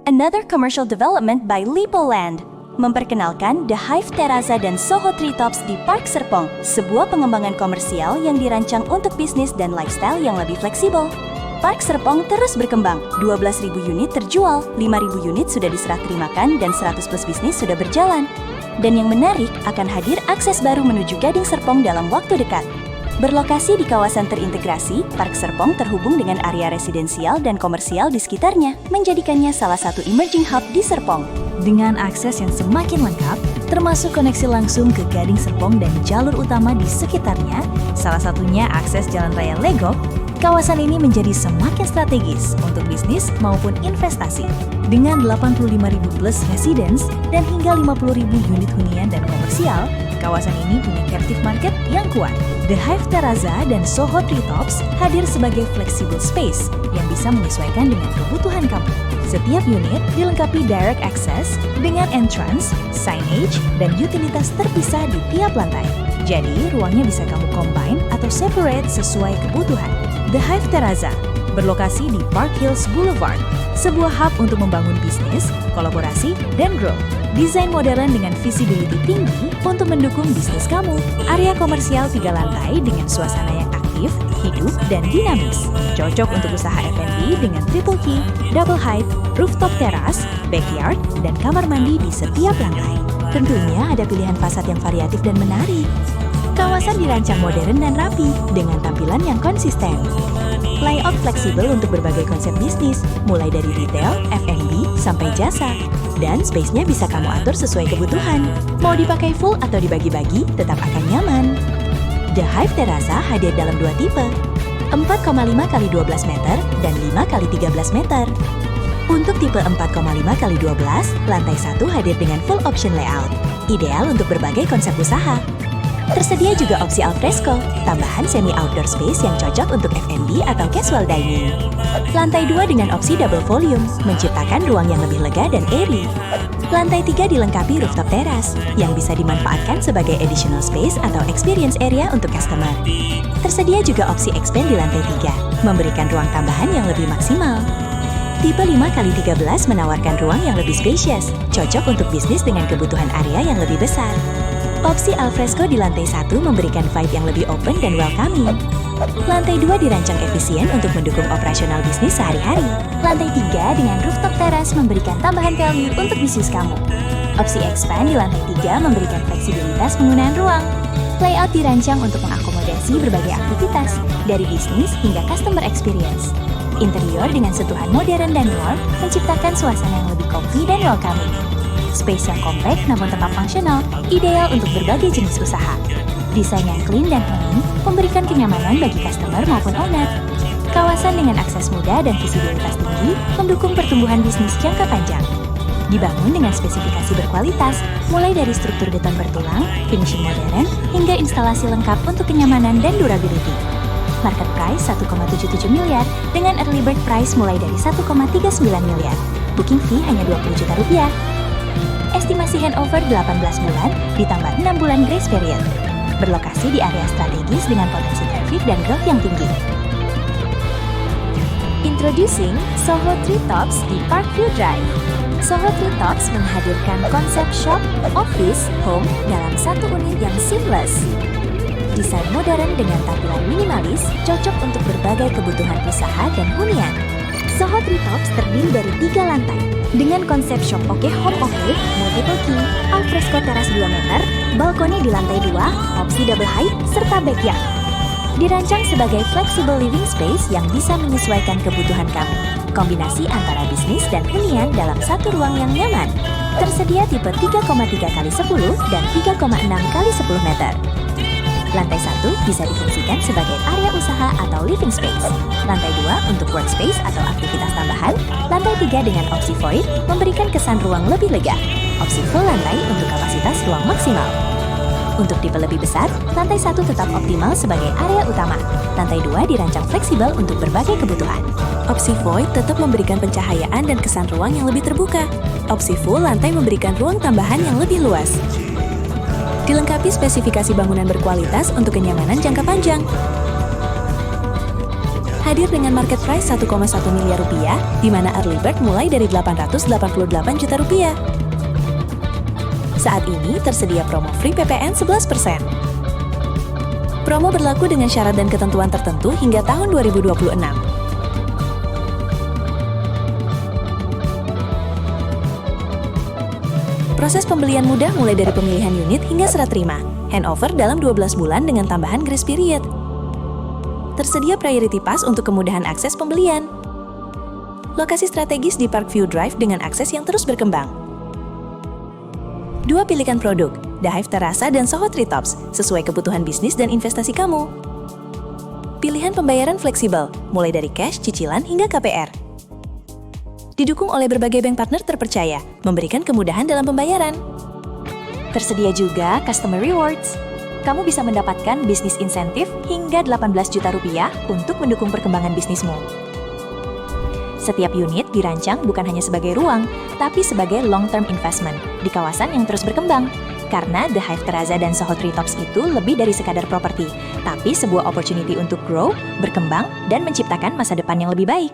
Another commercial development by Lipoland. Memperkenalkan The Hive Terraza dan Soho Treetops di Park Serpong, sebuah pengembangan komersial yang dirancang untuk bisnis dan lifestyle yang lebih fleksibel. Park Serpong terus berkembang, 12.000 unit terjual, 5.000 unit sudah diserah terimakan, dan 100 plus bisnis sudah berjalan. Dan yang menarik, akan hadir akses baru menuju Gading Serpong dalam waktu dekat. Berlokasi di kawasan terintegrasi, Park Serpong terhubung dengan area residensial dan komersial di sekitarnya, menjadikannya salah satu emerging hub di Serpong. Dengan akses yang semakin lengkap, termasuk koneksi langsung ke Gading Serpong dan jalur utama di sekitarnya, salah satunya akses Jalan Raya Legok, kawasan ini menjadi semakin strategis untuk bisnis maupun investasi. Dengan 85.000 plus residence dan hingga 50.000 unit hunian dan komersial, kawasan ini punya captive market yang kuat. The Hive Terraza dan Soho Treetops hadir sebagai flexible space yang bisa menyesuaikan dengan kebutuhan kamu. Setiap unit dilengkapi direct access dengan entrance, signage, dan utilitas terpisah di tiap lantai. Jadi, ruangnya bisa kamu combine atau separate sesuai kebutuhan. The Hive Terraza berlokasi di Park Hills Boulevard, sebuah hub untuk membangun bisnis, kolaborasi, dan growth. Desain modern dengan visibility tinggi untuk mendukung bisnis kamu. Area komersial 3 lantai dengan suasana yang aktif, hidup, dan dinamis. Cocok untuk usaha F&B dengan triple key, double height, rooftop teras, backyard, dan kamar mandi di setiap lantai. Tentunya ada pilihan fasad yang variatif dan menarik. Kawasan dirancang modern dan rapi dengan tampilan yang konsisten. Layout fleksibel untuk berbagai konsep bisnis, mulai dari retail, F&B, sampai jasa. Dan space-nya bisa kamu atur sesuai kebutuhan. Mau dipakai full atau dibagi-bagi, tetap akan nyaman. The Hive Terraza hadir dalam 2 tipe, 4,5 x 12 meter dan 5 x 13 meter. Untuk tipe 4,5 x 12, lantai 1 hadir dengan full option layout, ideal untuk berbagai konsep usaha. Tersedia juga opsi alfresco, tambahan semi-outdoor space yang cocok untuk F&B atau casual dining. Lantai 2 dengan opsi double volume, menciptakan ruang yang lebih lega dan airy. Lantai 3 dilengkapi rooftop teras, yang bisa dimanfaatkan sebagai additional space atau experience area untuk customer. Tersedia juga opsi expand di lantai 3, memberikan ruang tambahan yang lebih maksimal. Tipe 5 x 13 menawarkan ruang yang lebih spacious, cocok untuk bisnis dengan kebutuhan area yang lebih besar. Opsi alfresco di lantai 1 memberikan vibe yang lebih open dan welcoming. Lantai 2 dirancang efisien untuk mendukung operasional bisnis sehari-hari. Lantai 3 dengan rooftop teras memberikan tambahan value untuk bisnis kamu. Opsi expand di lantai 3 memberikan fleksibilitas penggunaan ruang. Layout dirancang untuk mengakomodasi berbagai aktivitas, dari bisnis hingga customer experience. Interior dengan sentuhan modern dan warm menciptakan suasana yang lebih comfy dan welcoming. Space yang kompak namun tetap fungsional, ideal untuk berbagai jenis usaha. Desain yang clean dan clean memberikan kenyamanan bagi customer maupun owner. Kawasan dengan akses mudah dan visibilitas tinggi mendukung pertumbuhan bisnis jangka panjang. Dibangun dengan spesifikasi berkualitas, mulai dari struktur beton bertulang, finishing modern, hingga instalasi lengkap untuk kenyamanan dan durability. Market price 1,77 miliar dengan early bird price mulai dari 1,39 miliar. Booking fee hanya 20 juta rupiah. Estimasi handover 18 bulan, ditambah 6 bulan grace period. Berlokasi di area strategis dengan potensi traffic dan growth yang tinggi. Introducing Soho Treetops di Parkview Drive. Soho Treetops menghadirkan konsep shop, office, home dalam satu unit yang seamless. Desain modern dengan tampilan minimalis, cocok untuk berbagai kebutuhan usaha dan hunian. Soho Treetops terdiri dari 3 lantai, dengan konsep shop oke, home oke, multiple key, alfresco teras 2 meter, balkoni di lantai 2, opsi double height, serta backyard. Dirancang sebagai flexible living space yang bisa menyesuaikan kebutuhan kamu. Kombinasi antara bisnis dan hunian dalam satu ruang yang nyaman. Tersedia tipe 3,3 x 10 dan 3,6 x 10 meter. Lantai 1 bisa difungsikan sebagai area usaha atau living space. Lantai 2 untuk workspace atau aktivitas tambahan. Lantai 3 dengan opsi void memberikan kesan ruang lebih lega. Opsi full lantai untuk kapasitas ruang maksimal. Untuk tipe lebih besar, lantai 1 tetap optimal sebagai area utama. Lantai 2 dirancang fleksibel untuk berbagai kebutuhan. Opsi void tetap memberikan pencahayaan dan kesan ruang yang lebih terbuka. Opsi full lantai memberikan ruang tambahan yang lebih luas. Dilengkapi spesifikasi bangunan berkualitas untuk kenyamanan jangka panjang. hadir dengan market price 1,1 miliar rupiah, di mana early bird mulai dari 888 juta rupiah. Saat ini tersedia promo free PPN 11%. Promo berlaku dengan syarat dan ketentuan tertentu hingga tahun 2026. Proses pembelian mudah mulai dari pemilihan unit hingga serah terima. Handover dalam 12 bulan dengan tambahan grace period. Tersedia priority pass untuk kemudahan akses pembelian. Lokasi strategis di Parkview Drive dengan akses yang terus berkembang. Dua pilihan produk, The Hive Terasa dan Soho Treetops, sesuai kebutuhan bisnis dan investasi kamu. Pilihan pembayaran fleksibel, mulai dari cash, cicilan, hingga KPR. Didukung oleh berbagai bank partner terpercaya, memberikan kemudahan dalam pembayaran. Tersedia juga Customer Rewards. Kamu bisa mendapatkan bisnis insentif hingga 18 juta rupiah untuk mendukung perkembangan bisnismu. Setiap unit dirancang bukan hanya sebagai ruang, tapi sebagai long-term investment di kawasan yang terus berkembang. Karena The Hive Terasa dan Soho Treetops itu lebih dari sekadar properti, tapi sebuah opportunity untuk grow, berkembang, dan menciptakan masa depan yang lebih baik.